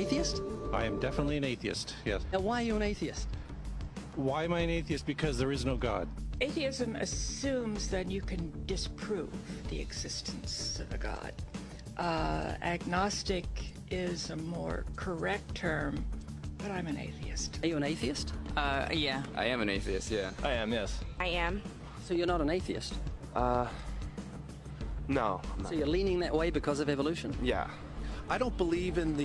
atheist? I am definitely an atheist, yes. Now, why are you an atheist? Why am I an atheist? Because there is no God. Atheism assumes that you can disprove the existence of a God. Agnostic is a more correct term, but I'm an atheist. Are you an atheist? Yeah. I am an atheist, yeah. I am, yes. I am. So you're not an atheist? No. So you're leaning that way because of evolution? Yeah. I don't believe in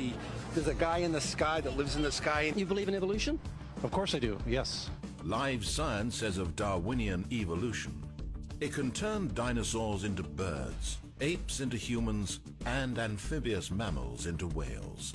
there's a guy in the sky that lives in the sky. You believe in evolution? Of course I do, yes. Live science says of Darwinian evolution, it can turn dinosaurs into birds, apes into humans, and amphibious mammals into whales.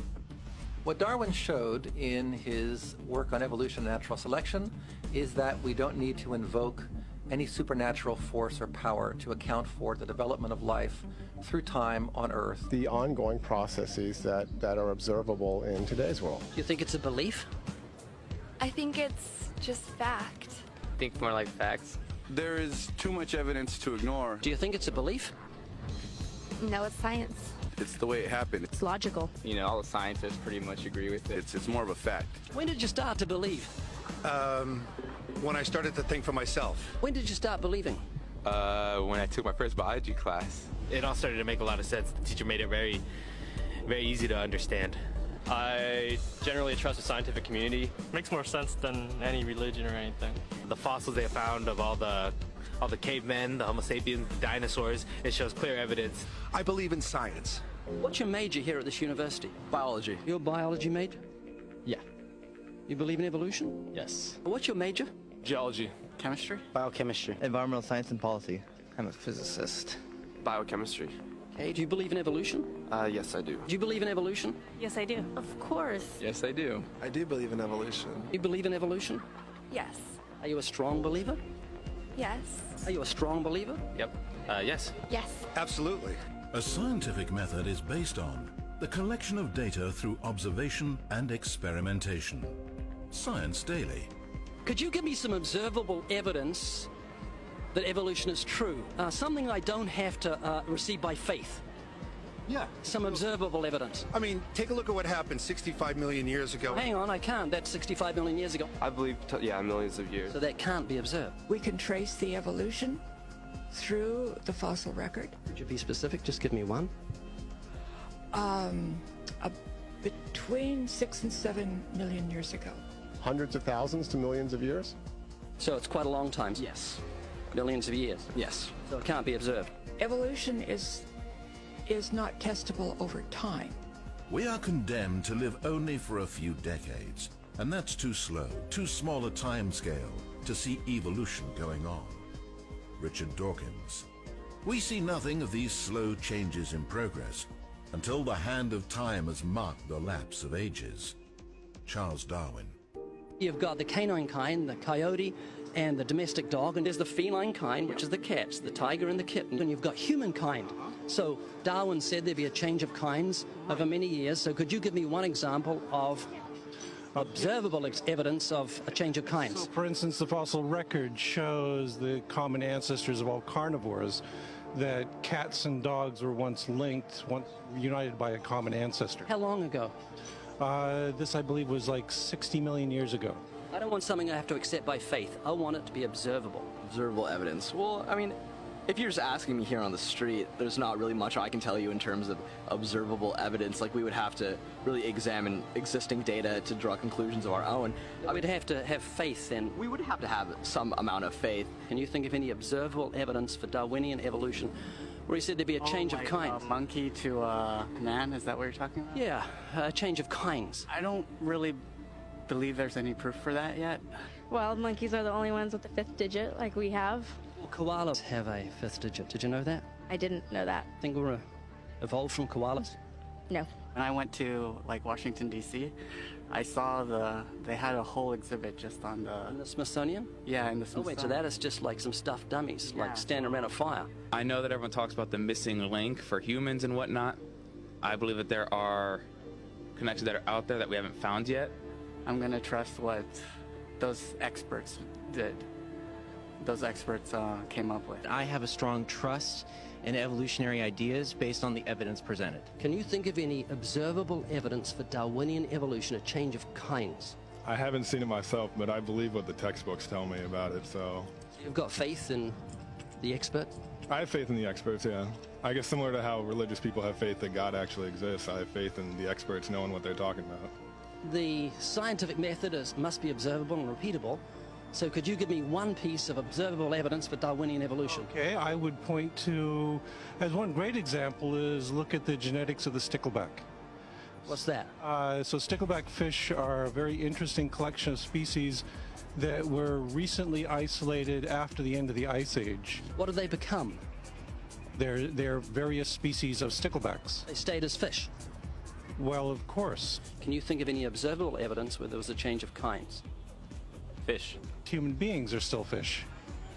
What Darwin showed in his work on evolution and natural selection is that we don't need to invoke any supernatural force or power to account for the development of life through time on Earth. The ongoing processes that are observable in today's world. Do you think it's a belief? I think it's just fact. I think more like facts. There is too much evidence to ignore. Do you think it's a belief? No, it's science. It's the way it happened. It's logical. You know, all the scientists pretty much agree with it. It's more of a fact. When did you start to believe? When I started to think for myself. When did you start believing? When I took my first biology class. It all started to make a lot of sense. The teacher made it very, very easy to understand. I generally trust the scientific community. Makes more sense than any religion or anything. The fossils they found of all the cavemen, the Homo sapiens, the dinosaurs, it shows clear evidence. I believe in science. What's your major here at this university? Biology. You're a biology major? Yeah. You believe in evolution? Yes. What's your major? Geology. Chemistry? Biochemistry. Environmental science and policy. I'm a physicist. Biochemistry. Okay, do you believe in evolution? Yes, I do. Do you believe in evolution? Yes, I do. Of course. Yes, I do. I do believe in evolution. You believe in evolution? Yes. Are you a strong believer? Yes. Are you a strong believer? Yep. Yes. Yes. Absolutely. A scientific method is based on the collection of data through observation and experimentation. Science Daily. Could you give me some observable evidence that evolution is true? Something I don't have to receive by faith. Yeah. Some observable evidence. I mean, take a look at what happened 65 million years ago. Hang on, I can't. That's 65 million years ago. I believe, millions of years. So that can't be observed. We can trace the evolution through the fossil record. Could you be specific? Just give me one. Between 6 and 7 million years ago. Hundreds of thousands to millions of years? So it's quite a long time. Yes. Millions of years. Yes. So it can't be observed. Evolution is not testable over time. We are condemned to live only for a few decades, and that's too slow, too small a time scale to see evolution going on. Richard Dawkins. We see nothing of these slow changes in progress until the hand of time has marked the lapse of ages. Charles Darwin. You've got the canine kind, the coyote, and the domestic dog, and there's the feline kind, which is the cats, the tiger and the kitten, and you've got humankind. So Darwin said there'd be a change of kinds over many years. So could you give me one example of observable evidence of a change of kinds? So, for instance, the fossil record shows the common ancestors of all carnivores, that cats and dogs were once linked, once united by a common ancestor. How long ago? This, I believe, was like 60 million years ago. I don't want something I have to accept by faith. I want it to be observable. Observable evidence. Well, I mean, if you're just asking me here on the street, there's not really much I can tell you in terms of observable evidence. Like, we would have to really examine existing data to draw conclusions of our own. I would have to have faith then. We would have to have some amount of faith. Can you think of any observable evidence for Darwinian evolution where he said there'd be a change of kinds? Monkey to man, is that what you're talking about? Yeah, a change of kinds. I don't really believe there's any proof for that yet. Well, monkeys are the only ones with the 5th digit, like we have. Well, koalas have a 5th digit. Did you know that? I didn't know that. Think we're evolved from koalas? No. When I went to Washington D.C., I saw they had a whole exhibit just on In the Smithsonian? Yeah, in the Oh Smithsonian. wait, so that is just like some stuffed dummies, like standing around a fire. I know that everyone talks about the missing link for humans and whatnot. I believe that there are connections that are out there that we haven't found yet. I'm gonna trust what those experts did. those experts came up with. I have a strong trust in evolutionary ideas based on the evidence presented. Can you think of any observable evidence for Darwinian evolution, a change of kinds? I haven't seen it myself, but I believe what the textbooks tell me about it, so. You've got faith in the experts? I have faith in the experts, yeah. I guess similar to how religious people have faith that God actually exists, I have faith in the experts knowing what they're talking about. The scientific method must be observable and repeatable. So could you give me one piece of observable evidence for Darwinian evolution? Okay, I would point to, as one great example is look at the genetics of the stickleback. What's that? So stickleback fish are a very interesting collection of species that were recently isolated after the end of the Ice Age. What did they become? They're various species of sticklebacks. They stayed as fish? Well, of course. Can you think of any observable evidence where there was a change of kinds? Fish. Human beings are still fish.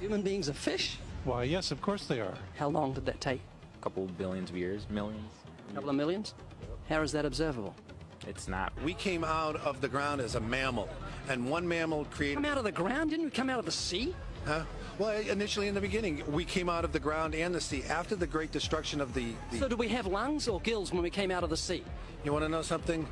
Human beings are fish? Why, yes, of course they are. How long did that take? A couple billions of years, millions. A couple of millions? How is that observable? It's not. We came out of the ground as a mammal, and one mammal created... Come out of the ground? Didn't we come out of the sea? Huh? Well, initially in the beginning, we came out of the ground and the sea. After the great destruction of the... So did we have lungs or gills when we came out of the sea? You want to know something?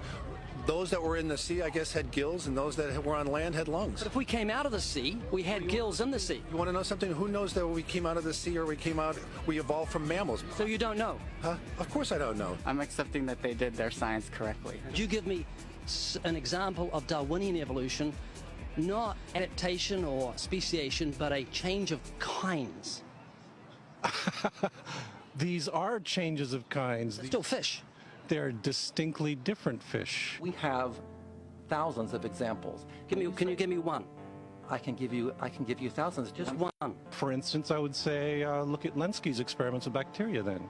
Those that were in the sea, I guess, had gills, and those that were on land had lungs. But if we came out of the sea, we had gills in the sea. You want to know something? Who knows that we came out of the sea or we evolved from mammals? So you don't know? Huh? Of course I don't know. I'm accepting that they did their science correctly. Could you give me an example of Darwinian evolution, not adaptation or speciation, but a change of kinds? These are changes of kinds. They're still fish. They're distinctly different fish. We have thousands of examples. Can you give me one? I can give you thousands. Just one. For instance, I would say look at Lenski's experiments with bacteria then.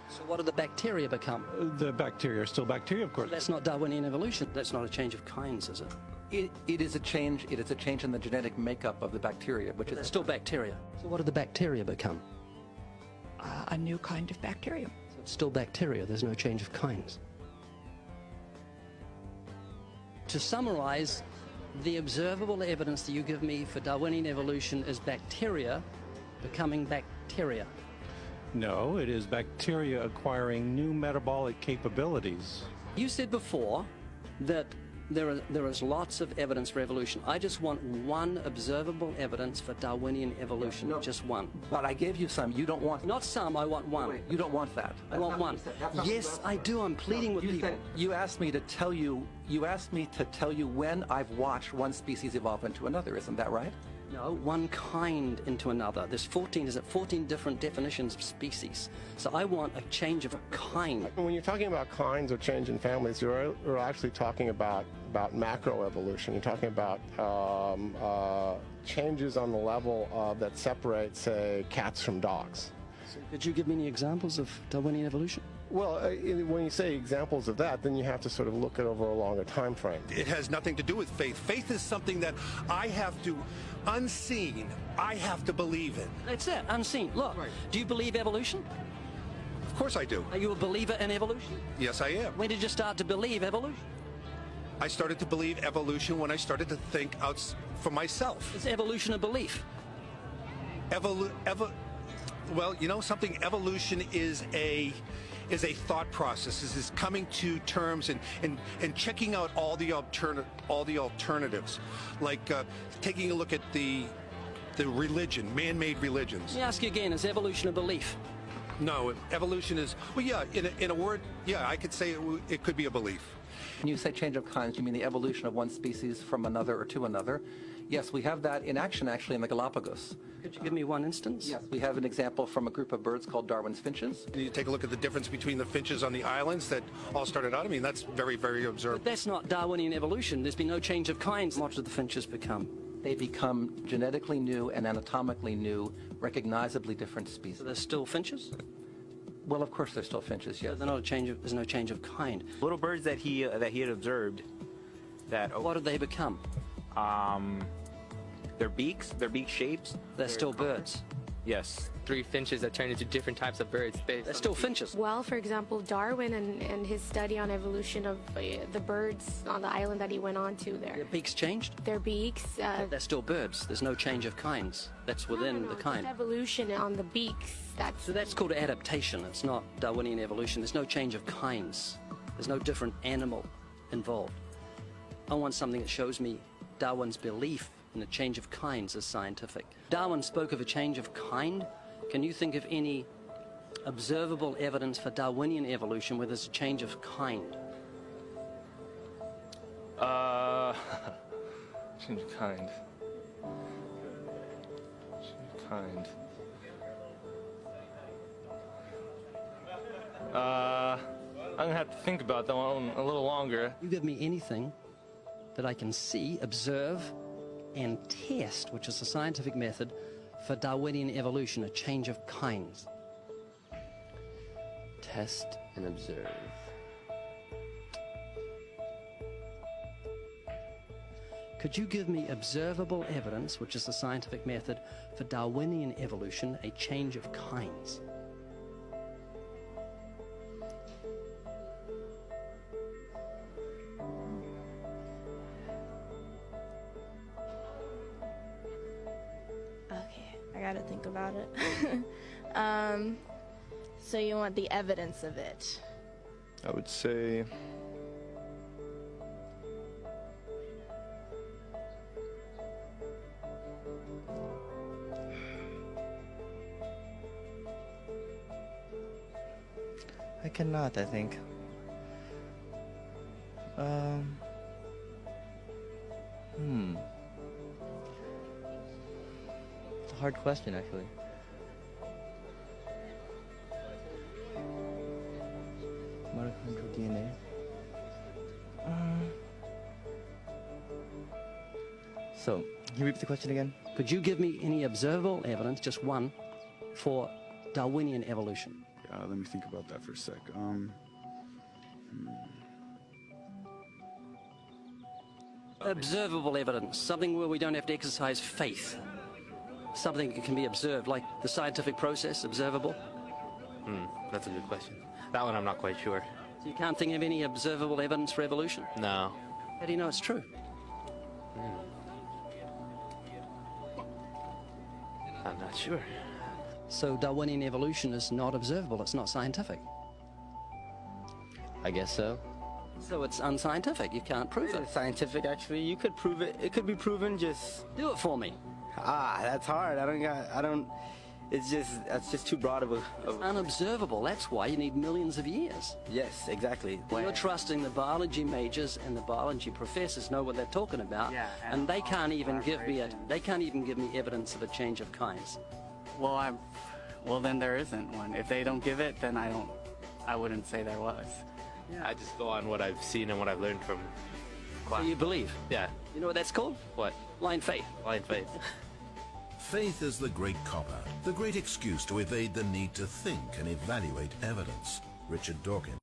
So what do the bacteria become? The bacteria are still bacteria, of course. That's not Darwinian evolution. That's not a change of kinds, is it? It is a change. It is a change in the genetic makeup of the bacteria, which is still bacteria. So what do the bacteria become? A new kind of bacterium. So it's still bacteria. There's no change of kinds. To summarize, the observable evidence that you give me for Darwinian evolution is bacteria becoming bacteria. No, it is bacteria acquiring new metabolic capabilities. You said before that there is lots of evidence for evolution. I just want one observable evidence for Darwinian evolution, just one. But I gave you some. You don't want... Not some, I want one. Wait, you don't want that. I want one. Yes, I do. I'm pleading with people. You asked me to tell you when I've watched one species evolve into another. Isn't that right? No, one kind into another. There's 14 different definitions of species. So I want a change of a kind. When you're talking about kinds or change in families, you're actually talking about macroevolution. You're talking about changes on the level that separate, say, cats from dogs. So could you give me any examples of Darwinian evolution? Well, when you say examples of that, then you have to sort of look at over a longer time frame. It has nothing to do with faith. Faith is something that I have to, unseen, I have to believe in. That's it, unseen. Look, do you believe evolution? Of course I do. Are you a believer in evolution? Yes, I am. When did you start to believe evolution? I started to believe evolution when I started to think out for myself. Is evolution a belief? Well, you know something? Evolution is a thought process. Is coming to terms and checking out all the alternatives, like taking a look at the religion, man-made religions. Let me ask you again: is evolution a belief? No, evolution is, well, yeah. In a word, yeah, I could say it could be a belief. When you say change of kinds, you mean the evolution of one species from another or to another? Yes, we have that in action actually in the Galapagos. Could you give me one instance? Yes, we have an example from a group of birds called Darwin's finches. You take a look at the difference between the finches on the islands that all started out. I mean, that's very, very observable. But that's not Darwinian evolution. There's been no change of kinds. What did the finches become? They become genetically new and anatomically new, recognizably different species. So they're still finches? Well, of course they're still finches, yes. So there's no change of kind. Little birds that he had observed that... What did they become? Their beak shapes. They're still birds. Yes. 3 finches that turn into different types of birds. They're still finches. Well, for example, Darwin and his study on evolution of the birds on the island that he went on to there. Their beaks changed? Their beaks. They're still birds. There's no change of kinds. That's within the kind. Evolution on the beaks. So that's called adaptation. It's not Darwinian evolution. There's no change of kinds. There's no different animal involved. I want something that shows me Darwin's belief in a change of kinds is scientific. Darwin spoke of a change of kind. Can you think of any observable evidence for Darwinian evolution where there's a change of kind? Change of kind. I'm gonna have to think about that one a little longer. You give me anything that I can see, observe, and test, which is a scientific method for Darwinian evolution, a change of kinds. Test and observe. Could you give me observable evidence, which is the scientific method for Darwinian evolution, a change of kinds? Okay, I gotta think about it. So you want the evidence of it? I would say I cannot, I think. It's a hard question, actually. Mitochondrial DNA. So, can you repeat the question again? Could you give me any observable evidence, just one, for Darwinian evolution? Let me think about that for a sec. Observable evidence, something where we don't have to exercise faith. Something that can be observed, like the scientific process, observable. That's a good question. That one I'm not quite sure. So you can't think of any observable evidence for evolution? No. How do you know it's true? I'm not sure. So Darwinian evolution is not observable, it's not scientific. I guess so. So it's unscientific, you can't prove it. It's scientific, actually. You could prove it. It could be proven, just... Do it for me. That's hard. That's just too broad of a... Unobservable, that's why you need millions of years. Yes, exactly. You're trusting the biology majors and the biology professors know what they're talking about, and they can't even give me evidence of a change of kinds. Well, then there isn't one. If they don't give it, then I wouldn't say there was. Yeah. I just go on what I've seen and what I've learned from class. So you believe? Yeah. You know what that's called? What? Blind faith. Blind faith. Faith is the great cop-out, the great excuse to evade the need to think and evaluate evidence. Richard Dawkins.